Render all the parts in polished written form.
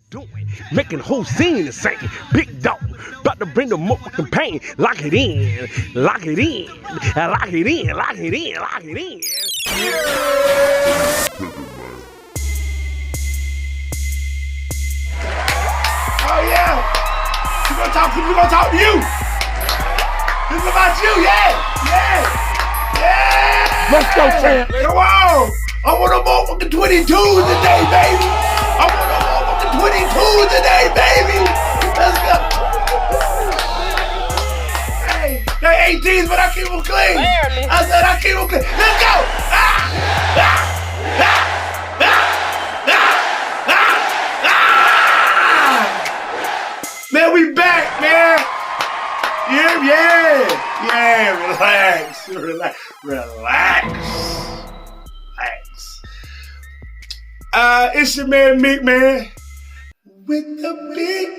doing, making the whole scene insane. Big dog, about to bring the motherfucking pain. Lock it in, lock it in, lock it in, lock it in, lock it in. Oh yeah, we're gonna talk to you. This is about you, yeah. Let's go, champ. Come on. I want a motherfucking 22 today, baby. I want a motherfucking 22 today, baby. Let's go. Hey, they 18s, but I keep them clean. Barely. I said I keep them clean. Let's go. Man, we back, man. Yeah, relax. It's your man Mick, man, with the big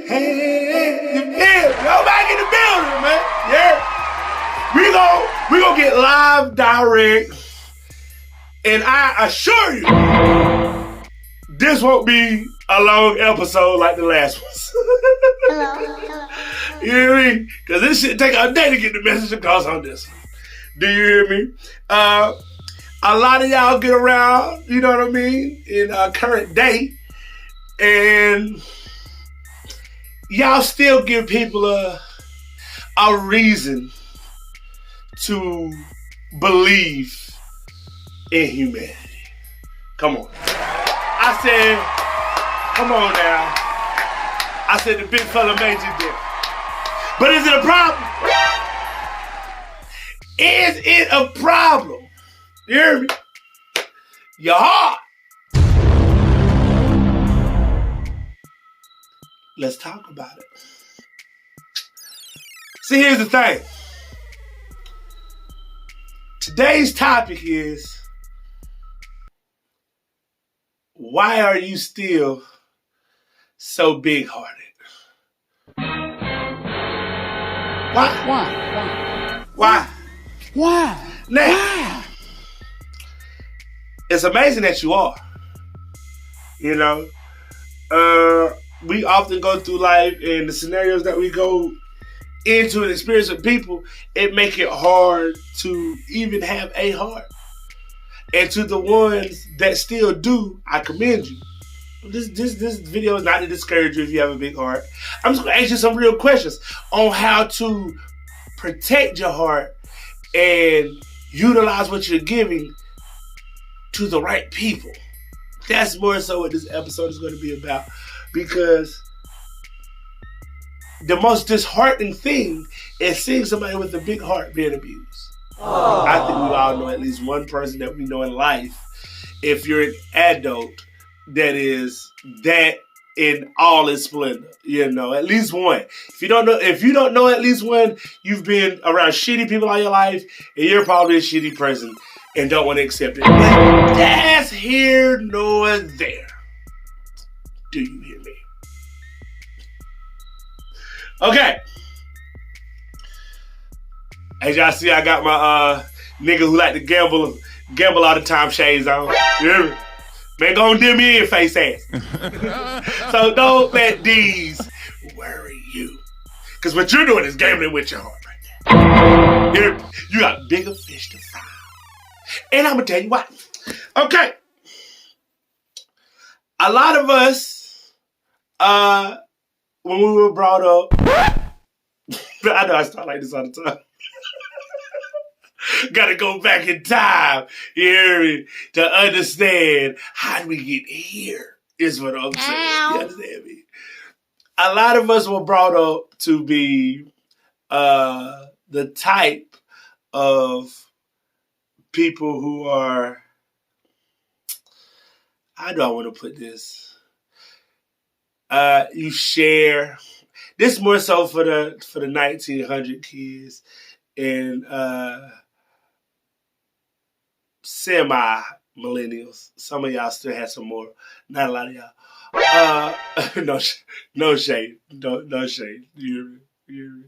hand. Yeah, go back in the building, man. Yeah, we gonna get live, direct, and I assure you, this won't be a long episode like the last ones. Hello. You hear me? Because this shit take a day to get the message across on this one. Do you hear me? A lot of y'all get around, you know what I mean, in current day, and y'all still give people a reason to believe in humanity. Come on. I said, come on now. I said the big fella made you different. But is it a problem? Is it a problem? You hear me? Your heart. Let's talk about it. See, here's the thing. Today's topic is, why are you still so big-hearted? Why? Now, it's amazing that you are. You know, we often go through life, and the scenarios that we go into and experience with people, it make it hard to even have a heart. And to the ones that still do, I commend you. This video is not to discourage you if you have a big heart. I'm just going to ask you some real questions on how to protect your heart and utilize what you're giving to the right people. That's more so what this episode is going to be about, because the most disheartening thing is seeing somebody with a big heart being abused. Aww. I think we all know at least one person that we know in life, if you're an adult, that is that in all its splendor. You know, at least one. If you don't know at least one, you've been around shitty people all your life, and you're probably a shitty person and don't want to accept it. But that's here nor there. Do you hear me? Okay. As y'all see, I got my nigga who like to gamble all the time shades on. You hear me? Man, go and dim me in, face ass. So don't let these worry you. Because what you're doing is gambling with your heart right now. You got bigger fish to fry. And I'm going to tell you why. Okay. A lot of us, when we were brought up, I know I start like this all the time. Gotta go back in time, you hear me, to understand how do we get here, is what I'm saying. You understand me? A lot of us were brought up to be the type of people who are, how do I want to put this? You share. This more so for the 1900 kids and semi-millennials. Some of y'all still have some more. Not a lot of y'all. No shade. No shade. You hear me?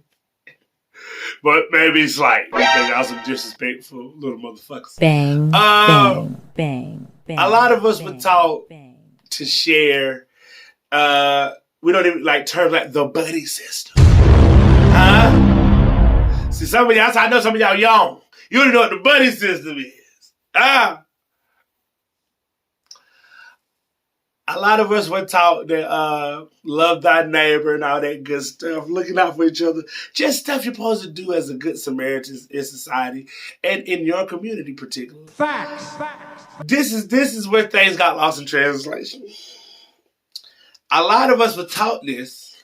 But maybe slight, because y'all some disrespectful little motherfuckers. Bang, bang, bang, bang. A lot of us were taught to share We don't even like terms like the buddy system. Huh? See, some of y'all, I know some of y'all young. You don't know what the buddy system is. A lot of us were taught that love thy neighbor and all that good stuff, looking out for each other. Just stuff you're supposed to do as a good Samaritan in society and in your community particularly. Facts. This is where things got lost in translation. A lot of us were taught this,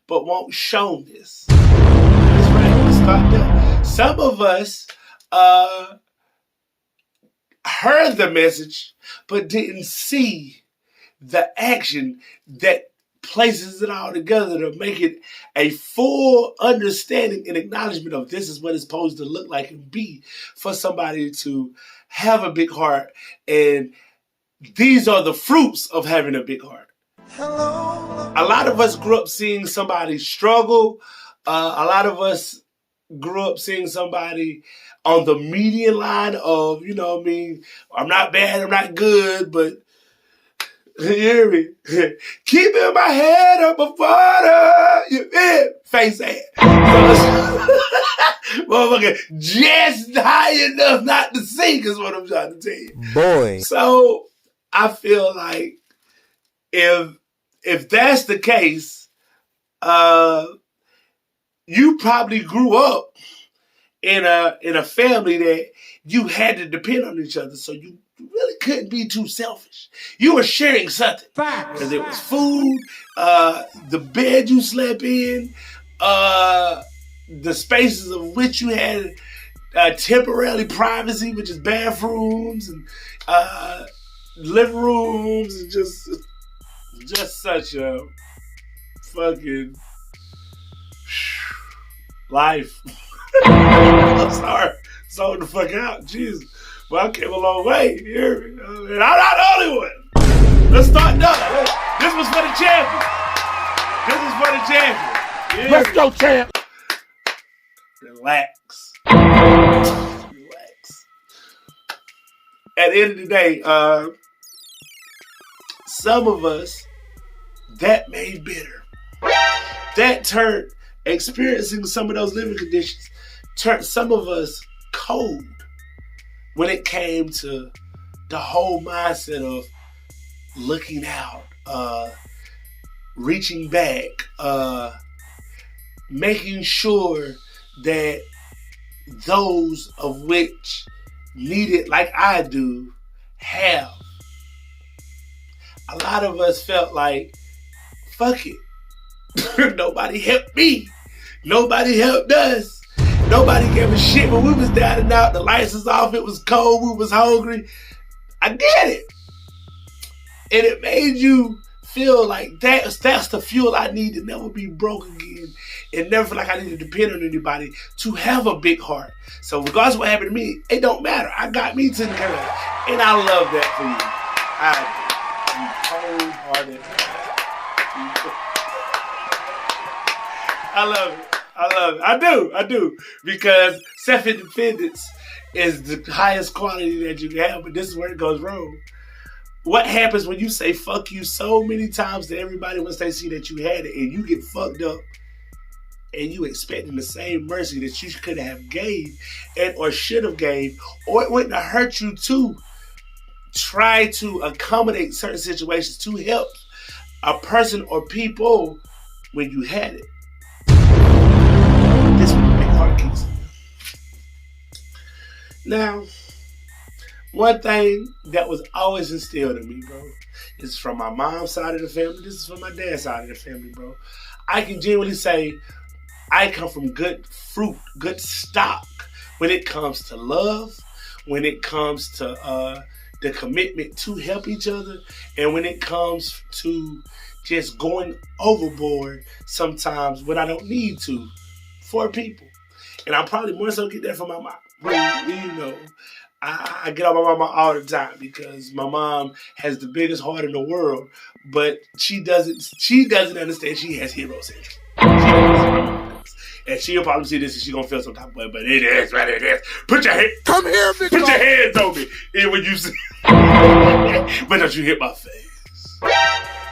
but won't shown this. That's right. Let's start there. Some of us heard the message, but didn't see the action that places it all together to make it a full understanding and acknowledgement of this is what it's supposed to look like and be for somebody to have a big heart. And these are the fruits of having a big heart. Hello. A lot of us grew up seeing somebody struggle. A lot of us grew up seeing somebody on the median line of, you know what I mean, I'm not bad, I'm not good, but you hear me? Keeping my head up before you face ass. Motherfucker, just high enough not to sink is what I'm trying to tell you. Boy. So I feel like if that's the case, you probably grew up in a family that you had to depend on each other, so you really couldn't be too selfish. You were sharing something. Because it was food, the bed you slept in, the spaces of which you had temporarily privacy, which is bathrooms and living rooms, and just such a fucking life. I'm sorry. Sold the fuck out. Jesus. Well, I came a long way. You hear me? And I'm not the only one. Let's start done. This was for the champion. This is for the champion. Yeah. Let's go, champ. Relax. Relax. At the end of the day, some of us, that made bitter. That turned experiencing some of those living conditions, turned some of us cold when it came to the whole mindset of looking out, reaching back, making sure that those of which need it like I do have. A lot of us felt like, fuck it. Nobody helped me. Nobody helped us. Nobody gave a shit when we was down and out. The lights was off. It was cold. We was hungry. I get it. And it made you feel like that's the fuel I need to never be broke again and never feel like I need to depend on anybody to have a big heart. So regardless of what happened to me, it don't matter. I got me to the curve. And I love that for you. You cold-hearted. I love it. I love it. I do. Because self-independence is the highest quality that you can have, but this is where it goes wrong. What happens when you say fuck you so many times to everybody once they see that you had it and you get fucked up and you expecting the same mercy that you could have gave and or should have gave, or it wouldn't have hurt you to try to accommodate certain situations to help a person or people when you had it. This would make heart kicks. Now, one thing that was always instilled in me, bro, is from my mom's side of the family. This is from my dad's side of the family, bro. I can genuinely say I come from good fruit, good stock when it comes to love, when it comes to the commitment to help each other, and when it comes to just going overboard sometimes when I don't need to for people. And I probably more so get that from my mom. You know, I get on my mama all the time because my mom has the biggest heart in the world, but she doesn't understand she has hero syndrome. And she'll probably see this and she's gonna feel some type of way, but it is what it is. Put your hands on me. And when you see but don't you hit my face.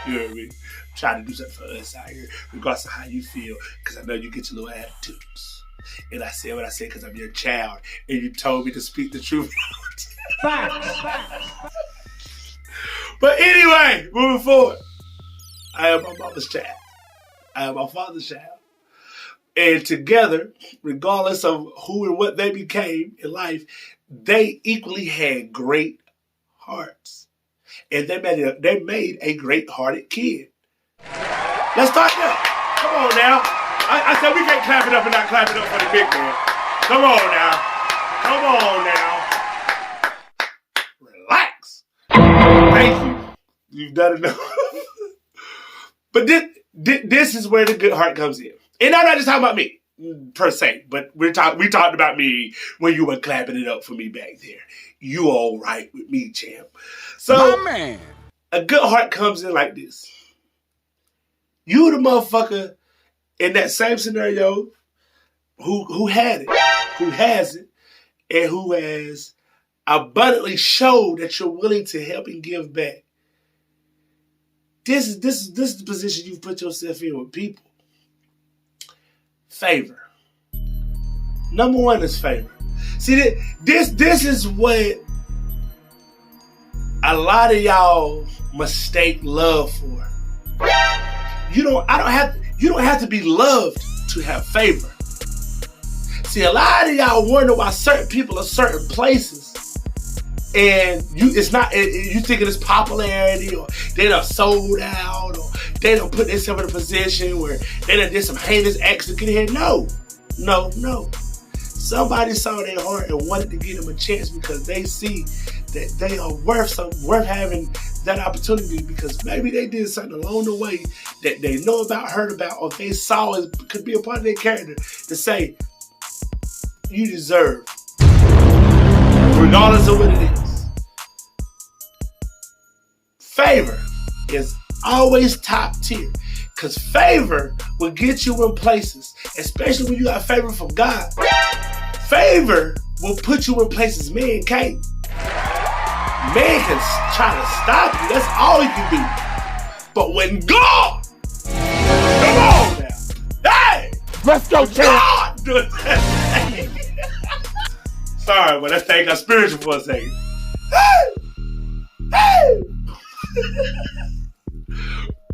You know what I mean? I'm trying to do something for us out here, regardless of how you feel, because I know you get your little attitudes. And I said what I said because I'm your child, and you told me to speak the truth. But anyway, moving forward, I am my mama's child. I am my father's child. And together, regardless of who and what they became in life, they equally had great hearts. And they made a great-hearted kid. Let's start there. Come on now. I said we can't clap it up and not clap it up for the big man. Come on now. Come on now. Relax. Thank you. You've done enough. But this is where the good heart comes in. And I'm not just talking about me, per se, but we talked about me when you were clapping it up for me back there. You all right with me, champ. So, My man. A good heart comes in like this. You the motherfucker in that same scenario who had it, who has it, and who has abundantly showed that you're willing to help and give back. This is the position you've put yourself in with people. Favor. Number one is favor. See, this is what a lot of y'all mistake love for. You don't have to be loved to have favor. See, a lot of y'all wonder why certain people are certain places, and you thinking it's popularity, or they done sold out, or they done put themselves in a position where they done did some heinous acts to get in here. No. Somebody saw their heart and wanted to give them a chance because they see that they are worth having that opportunity, because maybe they did something along the way that they know about, heard about, or they saw it could be a part of their character to say, you deserve, regardless of what it is. Favor is always top tier, because favor will get you in places, especially when you got favor from God. Favor will put you in places man can't. Man can try to stop you. That's all he can do. But when God, come on now, hey, Let's go, champ. God does that. Sorry, but that thing got spiritual for a second. Hey.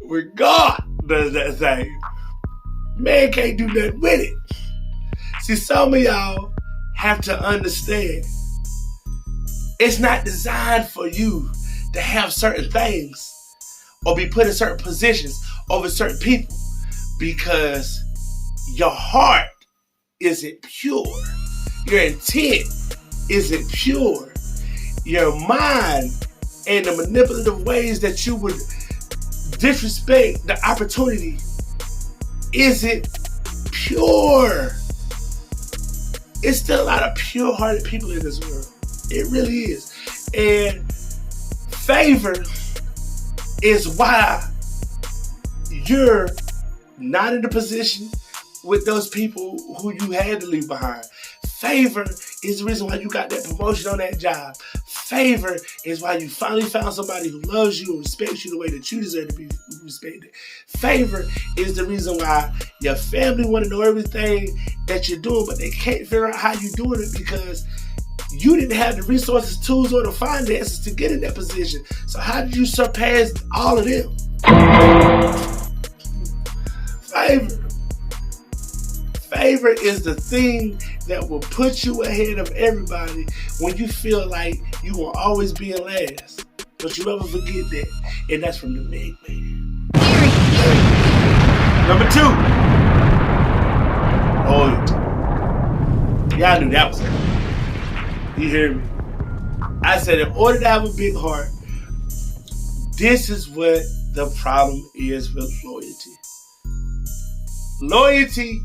When God does that thing, man can't do nothing with it. See, some of y'all have to understand, it's not designed for you to have certain things or be put in certain positions over certain people, because your heart isn't pure. Your intent isn't pure. Your mind and the manipulative ways that you would disrespect the opportunity isn't pure. It's still a lot of pure-hearted people in this world. It really is. And favor is why you're not in the position with those people who you had to leave behind. Favor is the reason why you got that promotion on that job. Favor is why you finally found somebody who loves you and respects you the way that you deserve to be respected. Favor is the reason why your family want to know everything that you're doing, but they can't figure out how you're doing it because you didn't have the resources, tools, or the finances to get in that position. So how did you surpass all of them? Favor. Favor is the thing that will put you ahead of everybody when you feel like you will always be in last. Don't you ever forget that. And that's from the big man. Number 2. Loyalty. Y'all knew that was it. You hear me? I said in order to have a big heart, this is what the problem is with loyalty. Loyalty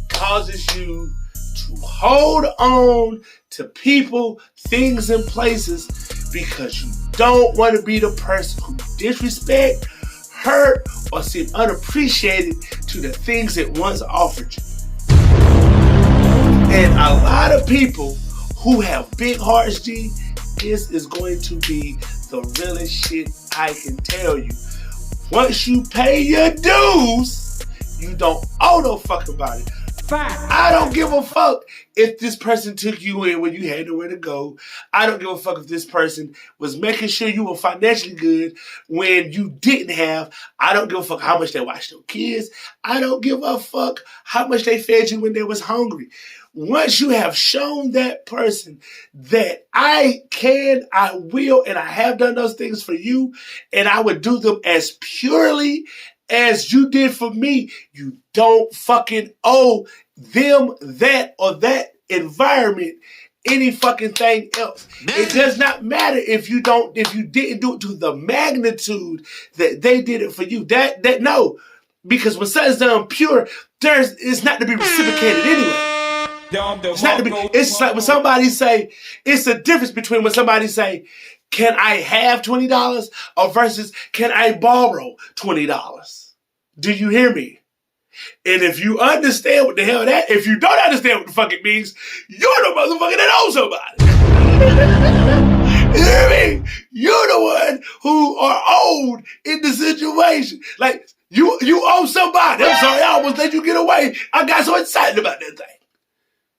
causes you to hold on to people, things, and places because you don't want to be the person who disrespect, hurt, or seem unappreciated to the things it once offered you. And a lot of people who have big hearts, G, this is going to be the realest shit I can tell you. Once you pay your dues, you don't owe no fuck about it. I don't give a fuck if this person took you in when you had nowhere to go. I don't give a fuck if this person was making sure you were financially good when you didn't have. I don't give a fuck how much they watched your kids. I don't give a fuck how much they fed you when they was hungry. Once you have shown that person that I can, I will, and I have done those things for you, and I would do them as purely as you did for me, you don't fucking owe them that or that environment any fucking thing else. It does not matter if you didn't do it to the magnitude that they did it for you. That no, because when something's done pure, it's not to be reciprocated anyway. It's not to be. It's like when somebody say, it's a difference between when somebody say, "Can I have $20?" or versus, "Can I borrow $20?" Do you hear me? And if you understand what the hell that, if you don't understand what the fuck it means, you're the motherfucker that owes somebody. You hear me? You're the one who are owed in the situation. Like, you owe somebody. I'm sorry, I almost let you get away. I got so excited about that thing.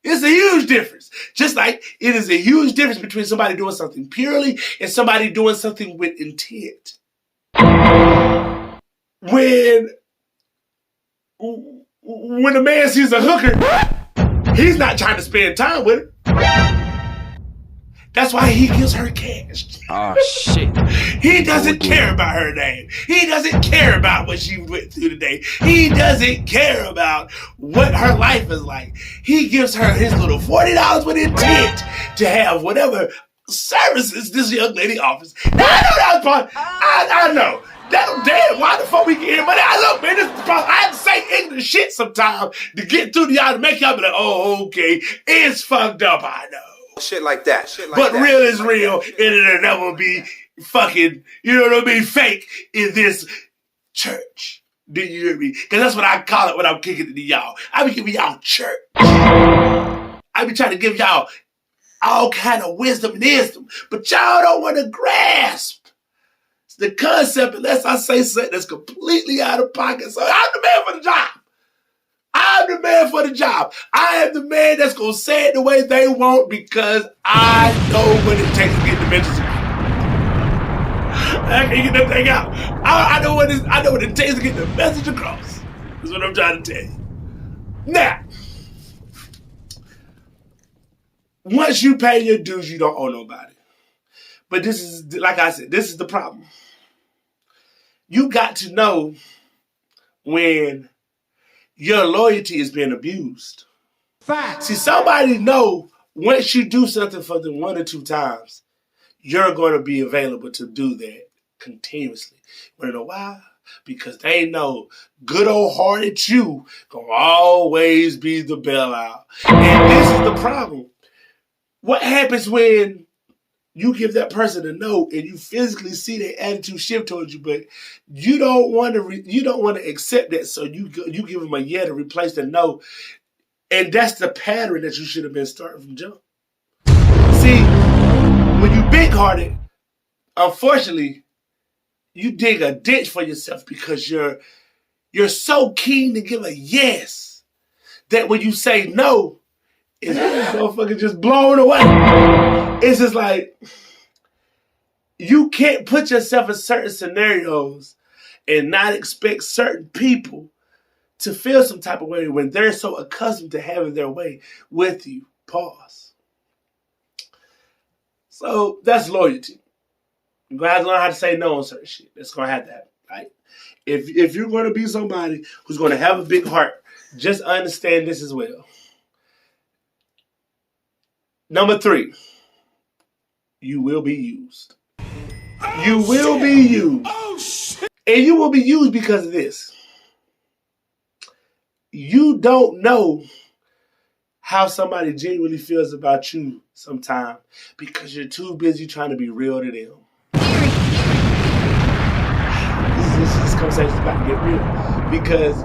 It's a huge difference. Just like it is a huge difference between somebody doing something purely and somebody doing something with intent. When a man sees a hooker, he's not trying to spend time with her. That's why he gives her cash. Oh, shit. He doesn't care about her name. He doesn't care about what she went through today. He doesn't care about what her life is like. He gives her his little $40 with intent to have whatever services this young lady offers. Now, I know that was part. I know. Damn, why the fuck we get here? But look, man, this is the problem. I have to say ignorant shit sometimes to get through to y'all to make y'all be like, oh, okay, it's fucked up, I know. Shit like that. But real is real, and it'll never be fucking, you know what I mean, fake in this church. Do you hear me? Because that's what I call it when I'm kicking it to y'all. I be giving y'all church. I be trying to give y'all all kind of wisdom, but y'all don't want to grasp the concept unless I say something that's completely out of pocket. So I'm the man for the job. I'm the man for the job. I am the man that's going to say it the way they want because I know what it takes to get the message across. I can't get that thing out. I know what it takes to get the message across. That's what I'm trying to tell you. Now, once you pay your dues, you don't owe nobody. But this is, like I said, this is the problem. You got to know when your loyalty is being abused. Fact. See, somebody know once you do something for them 1 or 2 times, you're going to be available to do that continuously. You want to know why? Because they know good old hearted you going to always be the bailout. And this is the problem. What happens when you give that person a note and you physically see their attitude shift towards you, but you don't want to accept that, so you give them a yeah to replace the no, and that's the pattern that you should have been starting from jump. See, when you big-hearted, unfortunately, you dig a ditch for yourself because you're so keen to give a yes that when you say no, it's motherfucker just blown away. It's just like, you can't put yourself in certain scenarios and not expect certain people to feel some type of way when they're so accustomed to having their way with you. Pause. So that's loyalty. You're going to have to learn how to say no on certain shit. That's going to have to happen. Right? If you're going to be somebody who's going to have a big heart, just understand this as well. Number 3, you will be used. You will be used. And you will be used because of this. You don't know how somebody genuinely feels about you sometimes because you're too busy trying to be real to them. This conversation is about to get real because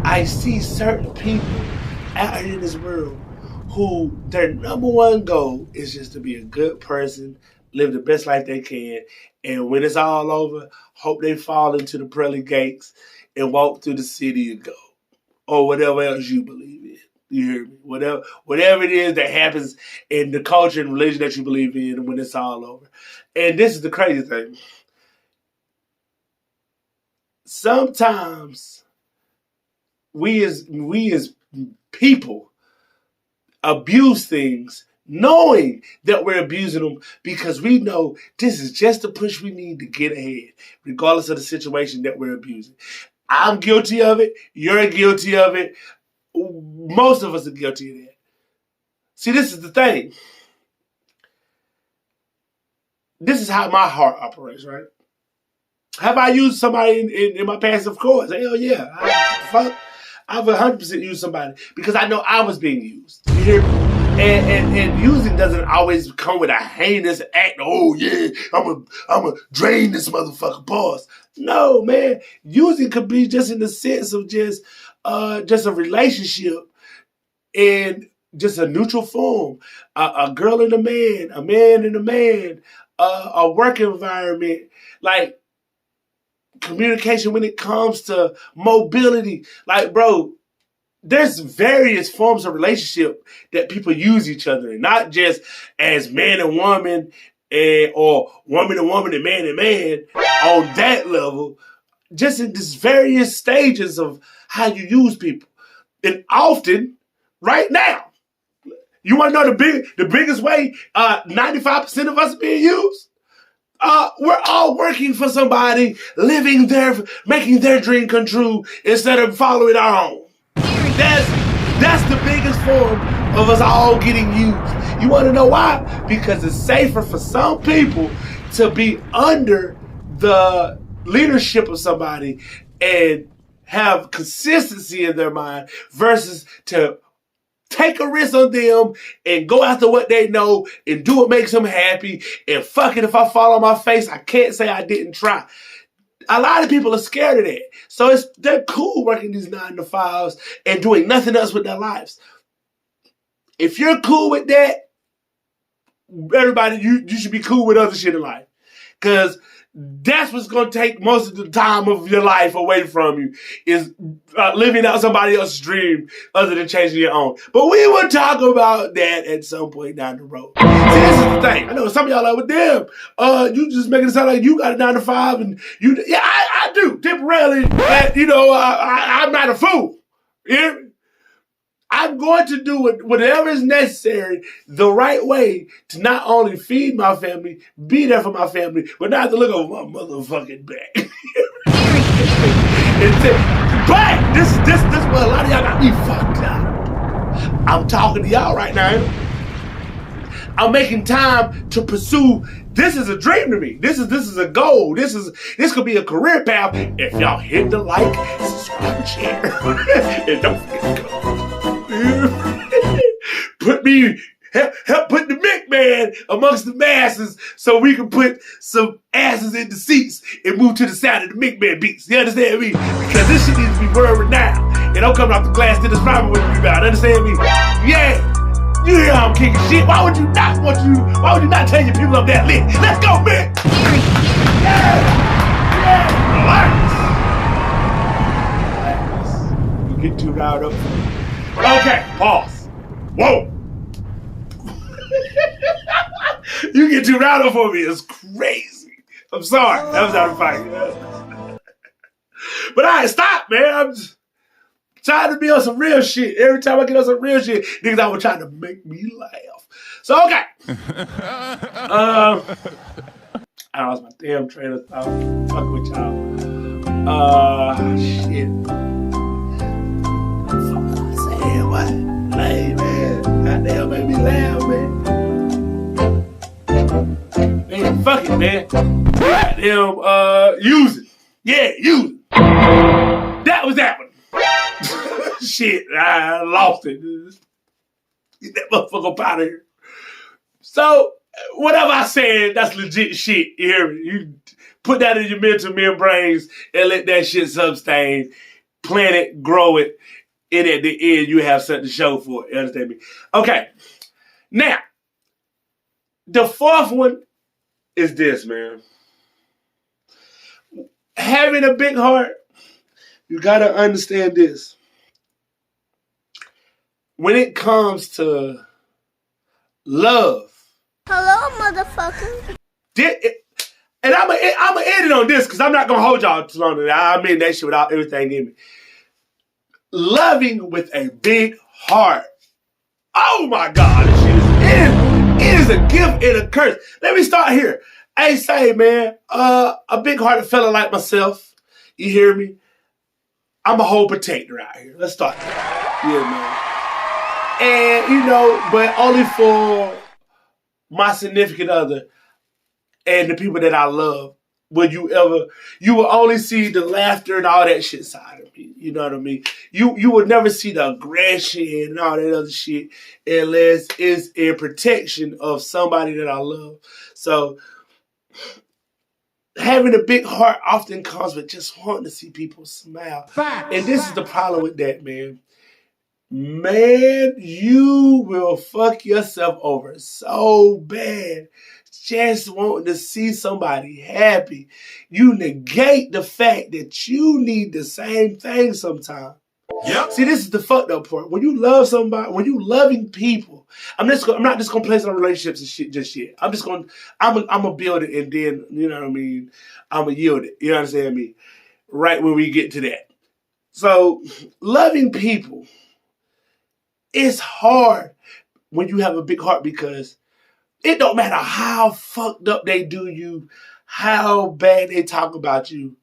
I see certain people out here in this world who their number one goal is just to be a good person, live the best life they can, and when it's all over, hope they fall into the pearly gates and walk through the city of gold, or whatever else you believe in. You hear me? Whatever it is that happens in the culture and religion that you believe in when it's all over. And this is the crazy thing. Sometimes we as people abuse things knowing that we're abusing them because we know this is just the push we need to get ahead, regardless of the situation that we're abusing. I'm guilty of it. You're guilty of it. Most of us are guilty of that. See, this is the thing. This is how my heart operates, right? Have I used somebody in my past? Of course. Hell yeah. I've 100% used somebody because I know I was being used. You hear me? And using doesn't always come with a heinous act. Oh yeah, I'm a drain this motherfucker. Pause. No, man. Using could be just in the sense of just a relationship in just a neutral form. A girl and a man and a man, a work environment, like communication when it comes to mobility. Like, bro, there's various forms of relationship that people use each other in, not just as man and woman, or woman and woman and man on that level. Just in these various stages of how you use people. And often, right now, you want to know the biggest way 95% of us are being used? We're all working for somebody, making their dream come true instead of following our own. That's the biggest form of us all getting used. You want to know why? Because it's safer for some people to be under the leadership of somebody and have consistency in their mind versus to take a risk on them and go after what they know and do what makes them happy. And fuck it, if I fall on my face, I can't say I didn't try. A lot of people are scared of that. So they're cool working these 9 to 5s and doing nothing else with their lives. If you're cool with that, everybody, you should be cool with other shit in life. Because that's what's going to take most of the time of your life away from you, is living out somebody else's dream other than changing your own. But we will talk about that at some point down the road. See, this is the thing. I know some of y'all are like, well, damn, you just making it sound like you got a 9 to 5 and you, yeah, I do temporarily, but I'm not a fool. Yeah? I'm going to do whatever is necessary the right way to not only feed my family, be there for my family, but not to look over my motherfucking back. But this is what a lot of y'all got me fucked up. I'm talking to y'all right now. I'm making time to pursue. This is a dream to me. This is a goal. This could be a career path. If y'all hit the like, subscribe, share, and don't forget to go. Help put the Mick Man amongst the masses so we can put some asses in the seats and move to the sound of the Mick Man beats. You understand me? Because this shit needs to be world renowned. And don't come off the glass to this problem with me about. Understand me? Yeah. You hear how I'm kicking shit. Why would you not tell your people I'm that lit? Let's go, man. Yeah. Relax. You get too riled up. Okay, pause. Whoa. You get too riled up for me. It's crazy. I'm sorry. That was out of fight. But I stop, man. I'm just trying to be on some real shit. Every time I get on some real shit, niggas always trying to make me laugh. So, okay. I lost my damn train of thought. Fuck with y'all. Shit. What? Hey, man. Goddamn, made me laugh, man. Man, fuck it, man. Goddamn, use it. Yeah, use it. That was that one. Shit, I lost it. Get that motherfucker up out of here. So, whatever I said, that's legit shit. You hear me? You put that in your mental membranes and let that shit sustain. Plant it, grow it. And at the end, you have something to show for it. You understand me? Okay. Now, the fourth one is this, man. Having a big heart, you gotta understand this. When it comes to love, Hello, motherfucker. and I'm gonna end it on this because I'm not gonna hold y'all too long. I mean that shit without everything in me. Loving with a big heart. Oh my God, this shit it is a gift and a curse. Let me start here. Hey, say, man, a big-hearted fella like myself, you hear me? I'm a whole protector out here. Let's start there. Yeah, man. And, you know, but only for my significant other and the people that I love. You will only see the laughter and all that shit side of me. You know what I mean? You will never see the aggression and all that other shit unless it's in protection of somebody that I love. So having a big heart often comes with just wanting to see people smile. And this is the problem with that, man. Man, you will fuck yourself over so bad just wanting to see somebody happy. You negate the fact that you need the same thing sometimes. Yep. See, this is the fucked up part. When you love somebody, when you loving people, I'm not just gonna place it on relationships and shit just yet. I'm gonna build it and then, you know what I mean, I'm gonna yield it. You know what I'm saying? I mean, right when we get to that. So loving people, it's hard when you have a big heart because it don't matter how fucked up they do you, how bad they talk about you.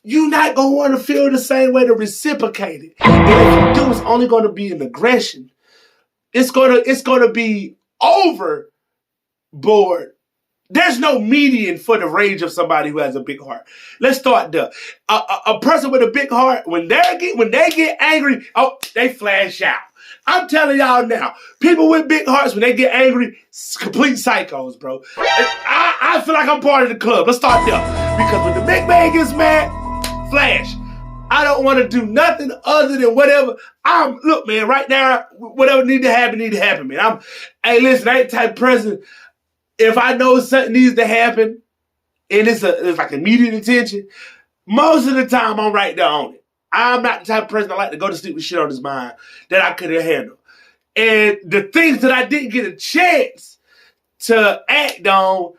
You're not going to want to feel the same way to reciprocate it. And if you do, it's only going to be an aggression. It's going to be overboard. There's no median for the range of somebody who has a big heart. Let's start there. A person with a big heart, when they get angry, they flash out. I'm telling y'all now, people with big hearts, when they get angry, complete psychos, bro. I feel like I'm part of the club. Let's start there. Because when the big man gets mad, flash. I don't want to do nothing other than whatever. Look, man, right now, whatever need to happen, man. Hey, listen, I ain't the type of person. If I know something needs to happen and it's like immediate attention, most of the time I'm right there on it. I'm not the type of person that like to go to sleep with shit on his mind that I couldn't handle. And the things that I didn't get a chance to act on,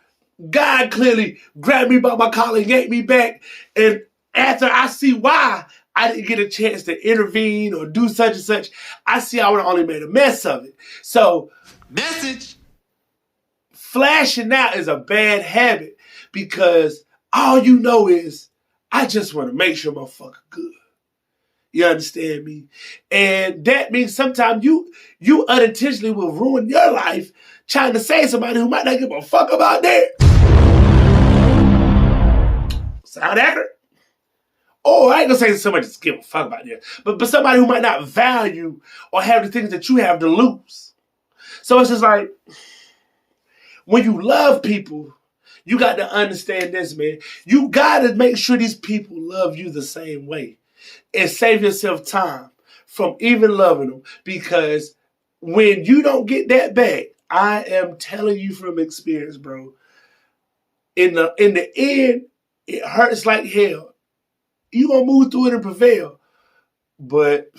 God clearly grabbed me by my collar and yanked me back. And after I see why I didn't get a chance to intervene or do such and such, I see I would have only made a mess of it. So, message. Flashing out is a bad habit because all you know is I just want to make sure my fucker good. You understand me? And that means sometimes you unintentionally will ruin your life trying to save somebody who might not give a fuck about that. Sound accurate? Oh, I ain't gonna say somebody just give a fuck about that, but somebody who might not value or have the things that you have to lose. So it's just like, when you love people, you got to understand this, man. You got to make sure these people love you the same way and save yourself time from even loving them. Because when you don't get that back, I am telling you from experience, bro, in the end, it hurts like hell. You're going to move through it and prevail. But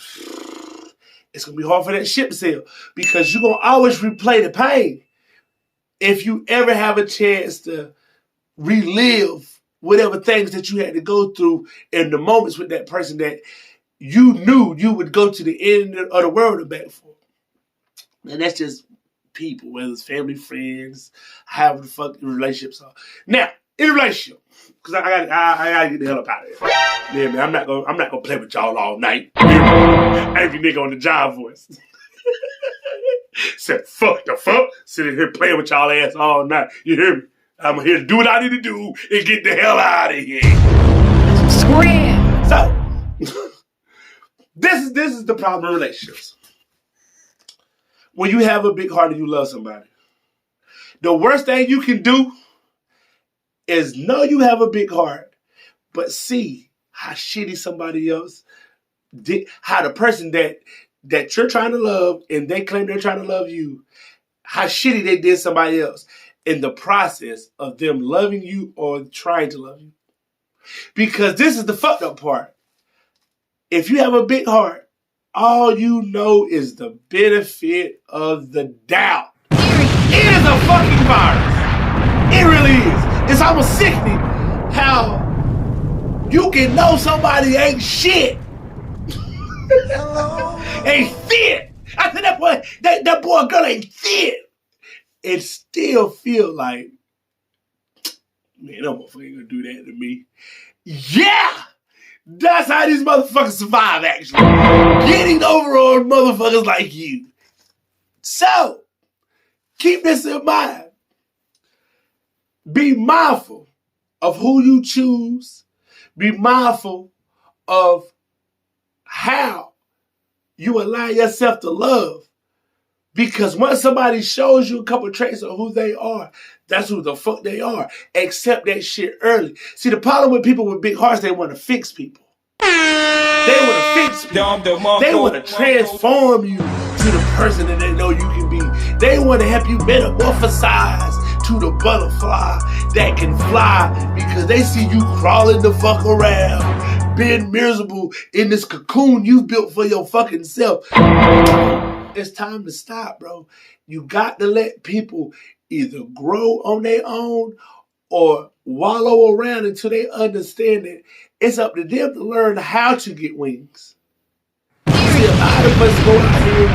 it's going to be hard for that ship to sail because you're going to always replay the pain. If you ever have a chance to relive whatever things that you had to go through in the moments with that person that you knew you would go to the end of the world and back for. And that's just people, whether it's family, friends, however the fuck the relationships are. Now, in a relationship, because I gotta get the hell up out of here. Yeah, man, I'm not gonna play with y'all all night. Every nigga on the job voice. Said, fuck the fuck. Sitting here playing with y'all ass all night. You hear me? I'm here to do what I need to do and get the hell out of here. Scream. So, this is the problem in relationships. When you have a big heart and you love somebody, the worst thing you can do is know you have a big heart, but see how shitty somebody else did, how the person that you're trying to love and they claim they're trying to love you, how shitty they did somebody else. in the process of them loving you or trying to love you. Because this is the fucked up part. If you have a big heart, all you know is the benefit of the doubt. It is a fucking virus. It really is. It's almost sickening how you can know somebody ain't shit. Ain't fit. I said that boy girl ain't fit. And still feel like, man, that motherfucker ain't gonna do that to me. Yeah! That's how these motherfuckers survive, actually. Getting over on motherfuckers like you. So, keep this in mind. Be mindful of who you choose. Be mindful of how you allow yourself to love. Because once somebody shows you a couple of traits of who they are, that's who the fuck they are. Accept that shit early. See, the problem with people with big hearts, they want to fix people. They want to fix people. They want to transform you to the person that they know you can be. They want to help you metamorphosize to the butterfly that can fly because they see you crawling the fuck around, being miserable in this cocoon you built for your fucking self. It's time to stop, bro. You got to let people either grow on their own or wallow around until they understand it. It's up to them to learn how to get wings. See, a lot of us go out here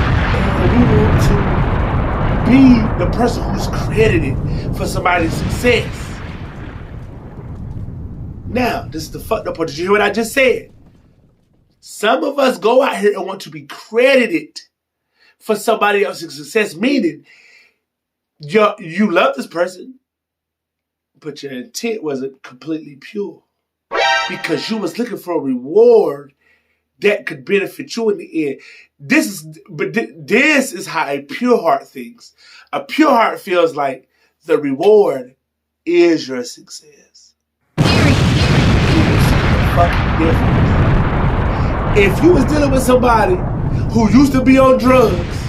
and we want to be the person who's credited for somebody's success. Now, this is the fucked up part. Did you hear what I just said? Some of us go out here and want to be credited for somebody else's success, meaning you love this person, but your intent wasn't completely pure because you was looking for a reward that could benefit you in the end. This is how a pure heart thinks. A pure heart feels like the reward is your success. Fucking difference. If you was dealing with somebody who used to be on drugs,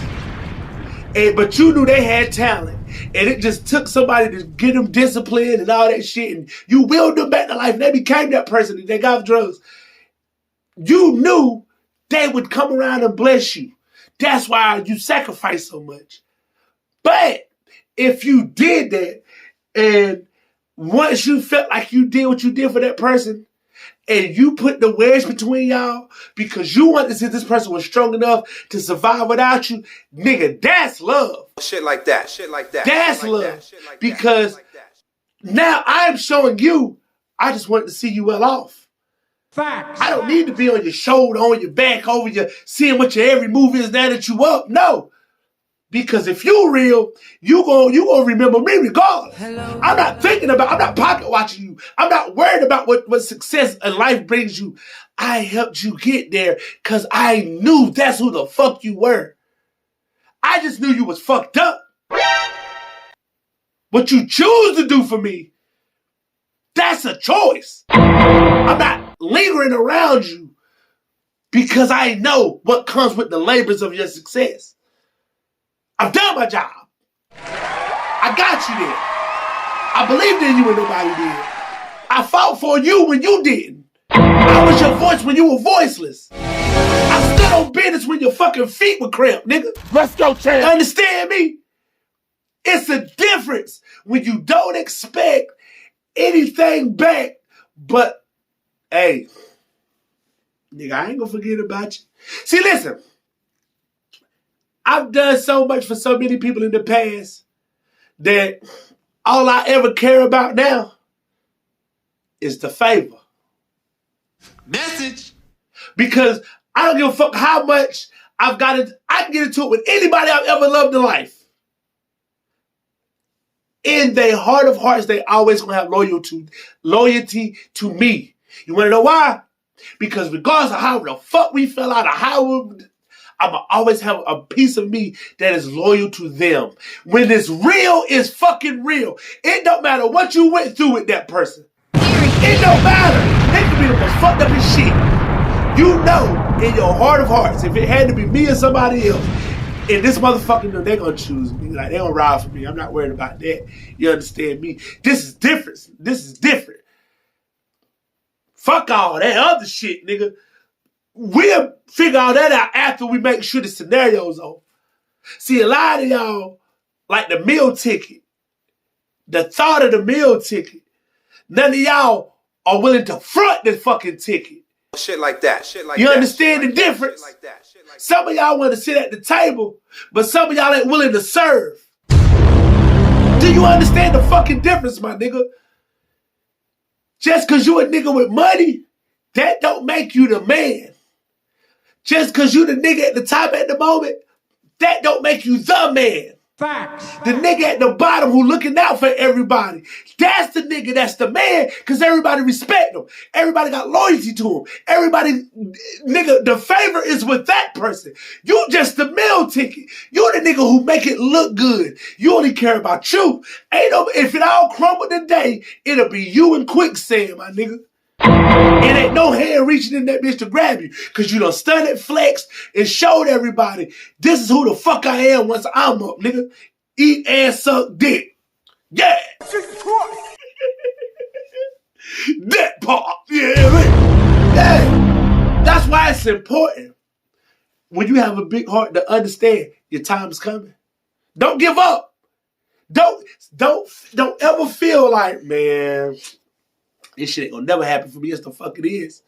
but you knew they had talent, and it just took somebody to get them disciplined and all that shit, and you willed them back to life, and they became that person, and they got drugs, you knew they would come around and bless you. That's why you sacrifice so much. But if you did that, and once you felt like you did what you did for that person, and you put the wedge between y'all because you wanted to see this person was strong enough to survive without you, nigga, that's love. Shit like that. Shit like that. That's love. Because now I'm showing you, I just want to see you well off. Facts. I don't need to be on your shoulder, on your back, over your, seeing what your every move is now that you up. No. Because if you real, you gonna remember me regardless. I'm not pocket watching you. I'm not worried about what success in life brings you. I helped you get there because I knew that's who the fuck you were. I just knew you was fucked up. What you choose to do for me, that's a choice. I'm not lingering around you because I know what comes with the labors of your success. I've done my job. I got you there. I believed in you when nobody did. I fought for you when you didn't. I was your voice when you were voiceless. I stood on business when your fucking feet were cramped, nigga. Let's go, champ. Understand me? It's a difference when you don't expect anything back, but, hey, nigga, I ain't gonna forget about you. See, listen. I've done so much for so many people in the past that all I ever care about now is the favor. Message. Because I don't give a fuck how much I've got it. I can get into it with anybody I've ever loved in life. In their heart of hearts, they always gonna have loyalty to me. You wanna know why? Because regardless of how the fuck we fell out, of I'ma always have a piece of me that is loyal to them. When it's real, it's fucking real. It don't matter what you went through with that person. It don't matter. They could be the most fucked up as shit. You know, in your heart of hearts, if it had to be me or somebody else, And this motherfucker, they gonna choose me. Like, they gonna ride for me. I'm not worried about that. You understand me? This is different. This is different. Fuck all that other shit, nigga. We'll figure all that out after we make sure the scenario's over. See, a lot of y'all, like the meal ticket, the thought of the meal ticket, none of y'all are willing to front the fucking ticket. Shit like that. Shit like you that. understand the difference? Shit like that. Shit like some of y'all want to sit at the table, but some of y'all ain't willing to serve. Do you understand the fucking difference, my nigga? Just because you a nigga with money, that don't make you the man. Just because you the nigga at the top at the moment, that don't make you the man. Facts. The nigga at the bottom who looking out for everybody, that's the nigga that's the man, because everybody respect him. Everybody got loyalty to him. Everybody, nigga, the favor is with that person. You just the meal ticket. You the nigga who make it look good. You only care about you. Ain't no, if it all crumble today, it'll be you and quicksand, my nigga. It ain't no hand reaching in that bitch to grab you, because you done stunned, flexed, and showed everybody this is who the fuck I am once I'm up, nigga. Eat and suck dick. Yeah. That part. Yeah, man. Yeah. That's why it's important when you have a big heart to understand your time is coming. Don't give up. Don't ever feel like, man, this shit ain't gonna never happen for me. It's the fuck it is.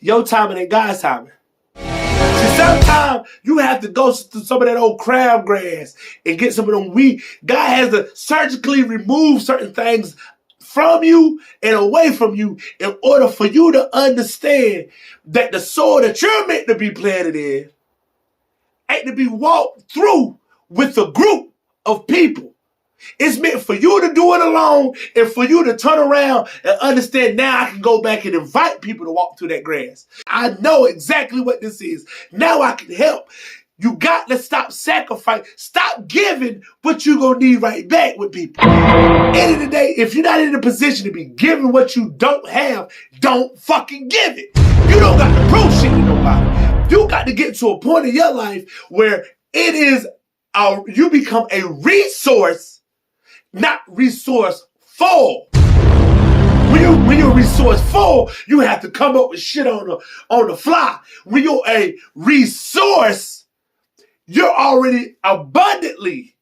Your timing ain't God's timing. See, sometimes you have to go to some of that old crabgrass and get some of them weed. God has to surgically remove certain things from you and away from you in order for you to understand that the soil that you're meant to be planted in ain't to be walked through with a group of people. It's meant for you to do it alone and for you to turn around and understand now I can go back and invite people to walk through that grass. I know exactly what this is. Now I can help. You got to stop sacrificing. Stop giving what you going to need right back with people. End of the day, if you're not in a position to be giving what you don't have, don't fucking give it. You don't got to prove shit to nobody. You got to get to a point in your life where it is, you become a resource, not resourceful. When you're resourceful, you have to come up with shit on the fly. When you're a resource, you're already abundantly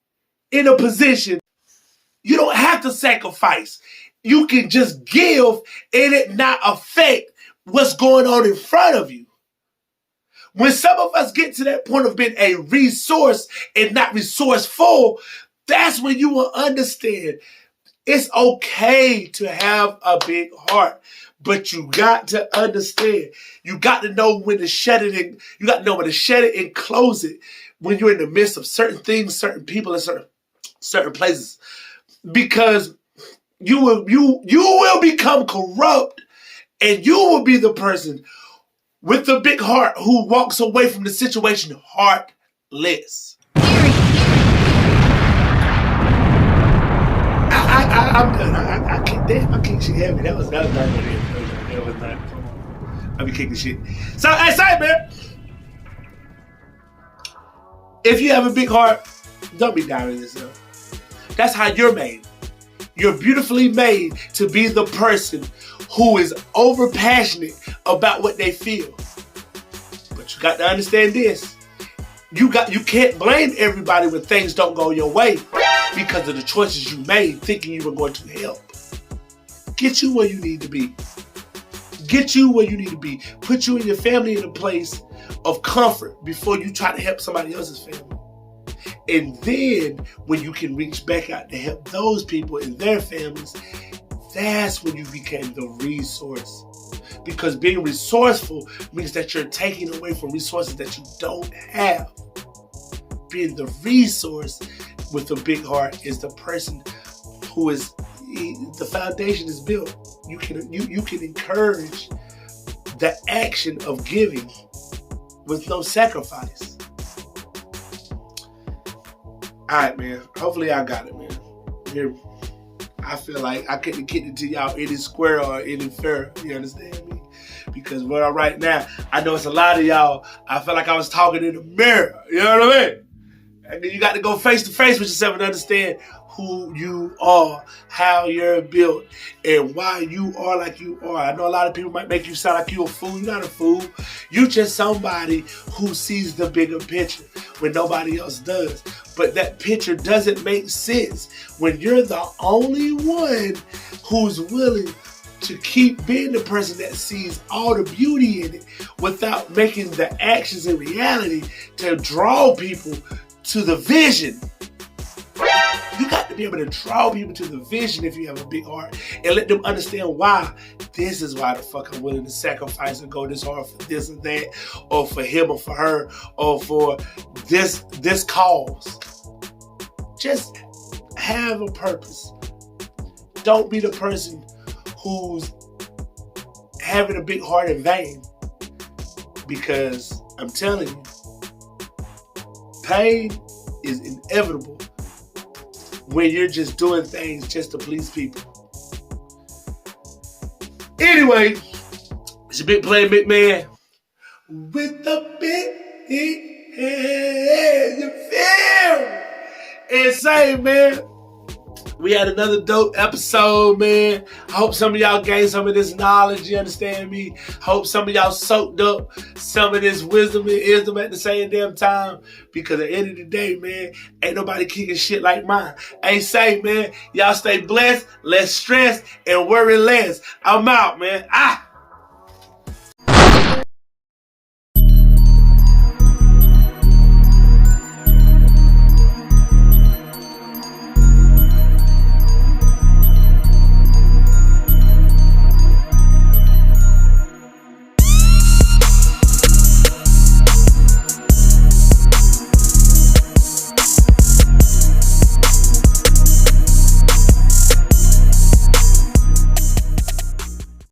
in a position. You don't have to sacrifice. You can just give and it not affect what's going on in front of you. When some of us get to that point of being a resource and not resourceful, that's when you will understand it's okay to have a big heart, but you got to understand. You got to know when to shut it in. You got to know when to shut it and close it when you're in the midst of certain things, certain people, and certain places, because you will become corrupt, and you will be the person with the big heart who walks away from the situation heartless. I'm done. I kicked that. I kicked shit heavy. That was not what it is. That was not. I be kicking shit. So, hey, say, man. If you have a big heart, don't be down on yourself. That's how you're made. You're beautifully made to be the person who is over passionate about what they feel. But you got to understand this. You can't blame everybody when things don't go your way because of the choices you made thinking you were going to help. Get you where you need to be. Get you where you need to be. Put you and your family in a place of comfort before you try to help somebody else's family. And then when you can reach back out to help those people and their families, that's when you became the resource. Because being resourceful means that you're taking away from resources that you don't have. Being the resource with a big heart is the person who is, the foundation is built. You can encourage the action of giving with no sacrifice. All right, man. Hopefully I got it, man. Here, I feel like I couldn't get it to y'all any square or any fair. You understand me? Because right now, I know it's a lot of y'all. I feel like I was talking in the mirror. You know what I mean? You got to go face to face with yourself and understand who you are, how you're built, and why you are like you are. I know a lot of people might make you sound like you're a fool. You're not a fool. You're just somebody who sees the bigger picture when nobody else does. But that picture doesn't make sense when you're the only one who's willing to keep being the person that sees all the beauty in it without making the actions and reality to draw people to the vision. You got to be able to draw people to the vision if you have a big heart and let them understand why. This is why the fuck I'm willing to sacrifice and go this hard for this and that, or for him or for her, or for this cause. Just have a purpose. Don't be the person who's having a big heart in vain. Because I'm telling you, pain is inevitable when you're just doing things just to please people. Anyway, it's your big player, big man. With the big head, you feel? And say, man, we had another dope episode, man. I hope some of y'all gained some of this knowledge, you understand me? Hope some of y'all soaked up some of this wisdom and isdom at the same damn time. Because at the end of the day, man, ain't nobody kicking shit like mine. Ain't safe, man. Y'all stay blessed, less stressed, and worry less. I'm out, man.